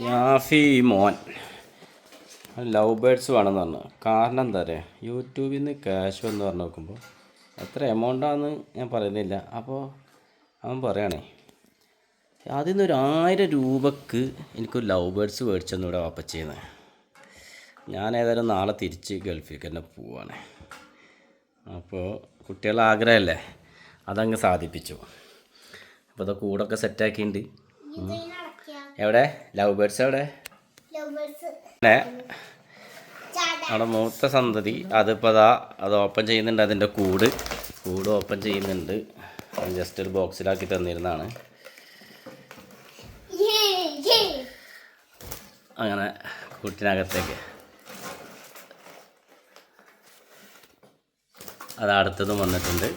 യാഫി മോൻ love birds വേണമെന്ന് പറഞ്ഞു. കാരണം എന്താ പറയുക, യൂട്യൂബിൽ നിന്ന് ക്യാഷ് എന്ന് പറഞ്ഞു നോക്കുമ്പോൾ എത്ര എമൗണ്ടാണെന്ന് ഞാൻ പറയുന്നില്ല. അപ്പോൾ അവൻ പറയുകയാണേ, അതിൽ നിന്ന് 1000 രൂപക്ക് എനിക്കൊരു ലവ് ബേഡ്സ് മേടിച്ചെന്ന് ഇവിടെ വാപ്പച്ചെയ്യുന്നത്. ഞാൻ ഏതായാലും നാളെ തിരിച്ച് ഗൾഫിലേക്ക് തന്നെ പോവാണ്. അപ്പോൾ കുട്ടികളുടെ ആഗ്രഹമല്ലേ, അതങ്ങ് സാധിപ്പിച്ചു. അപ്പോൾ അത് കൂടൊക്കെ സെറ്റാക്കിയിട്ടുണ്ട്. എവിടെ ലവ് ബേഡ്സ് എവിടെ? അവിടെ മൂത്ത സന്തതി അതിപ്പോൾ അത് ഓപ്പൺ ചെയ്യുന്നുണ്ട്. അതിൻ്റെ കൂട് ഓപ്പൺ ചെയ്യുന്നുണ്ട്. ജസ്റ്റ് ഒരു ബോക്സിലാക്കി തന്നിരുന്നതാണ്. അങ്ങനെ കൂട്ടിനകത്തേക്ക് അത് അടുത്തതും വന്നിട്ടുണ്ട്.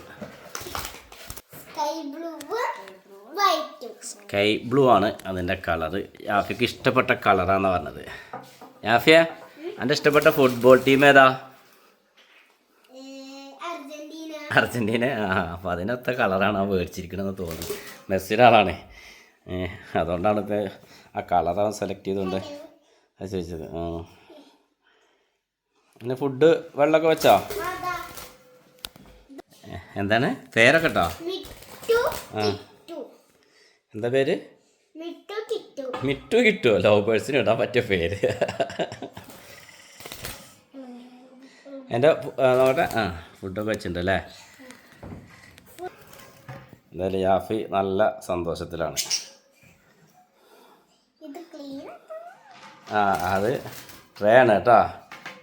സ്കൈ ബ്ലൂ ആണ് അതിൻ്റെ കളറ്. യാഫിക്ക് ഇഷ്ടപ്പെട്ട കളറാണെന്ന് പറഞ്ഞത്. യാഫിയ, എൻ്റെ ഇഷ്ടപ്പെട്ട ഫുട്ബോൾ ടീം ഏതാ? അർജൻറ്റീന. അപ്പോൾ അതിനൊത്ത കളറാണ് ആ മേടിച്ചിരിക്കണമെന്ന് തോന്നുന്നു. മെസ്സിയുടെ ആളാണ്, അതുകൊണ്ടാണ് ഇപ്പോൾ ആ കളറാണ് സെലക്ട് ചെയ്തുകൊണ്ട് അത് ചോദിച്ചത്. പിന്നെ ഫുഡ് വെള്ളമൊക്കെ വെച്ചോ? എന്താണ് പേരൊക്കെ കേട്ടോ? എന്താ പേര്? മിറ്റു കിട്ടുമോ? ലവ് ബേഡ്സിന് ഇടാൻ പറ്റിയ പേര്. എൻ്റെ നോക്കട്ടെ. ഫുഡൊക്കെ വെച്ചിട്ടുണ്ടല്ലേ. എന്തായാലും യാഫി നല്ല സന്തോഷത്തിലാണ്. അത് ട്രേ ആണ് കേട്ടോ.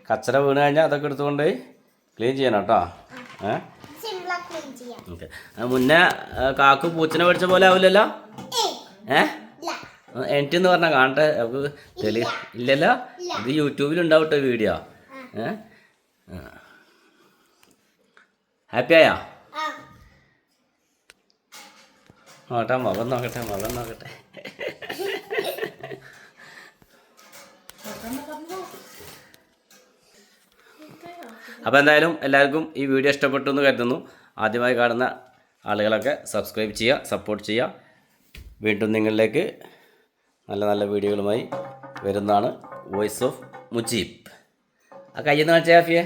കച്ചറ വീണ് കഴിഞ്ഞാൽ അതൊക്കെ എടുത്തുകൊണ്ട് ക്ലീൻ ചെയ്യണം കേട്ടോ. ഓക്കെ. മുന്നേ കാക്കു പൂച്ചനെ മേടിച്ച പോലെ ആവില്ലല്ലോ? എനിക്കെന്ന് പറഞ്ഞാൽ കാണട്ടെ. നമുക്ക് ഇല്ലല്ലോ, ഇത് യൂട്യൂബിലുണ്ടാവട്ടെ വീഡിയോ. ഹാപ്പി ആയോ? നോക്കട്ടെ, മുഖം നോക്കട്ടെ. അപ്പോൾ എന്തായാലും എല്ലാവർക്കും ഈ വീഡിയോ ഇഷ്ടപ്പെട്ടു എന്ന് കരുതുന്നു. ആദ്യമായി കാണുന്ന ആളുകളൊക്കെ സബ്സ്ക്രൈബ് ചെയ്യുക, സപ്പോർട്ട് ചെയ്യുക. വീണ്ടും നിങ്ങളിലേക്ക് നല്ല നല്ല വീഡിയോകളുമായി വരുന്നതാണ്. Voice of Mujeeb. ആ കയ്യിൽ നിന്ന് കാണിച്ച യാഫിയെ.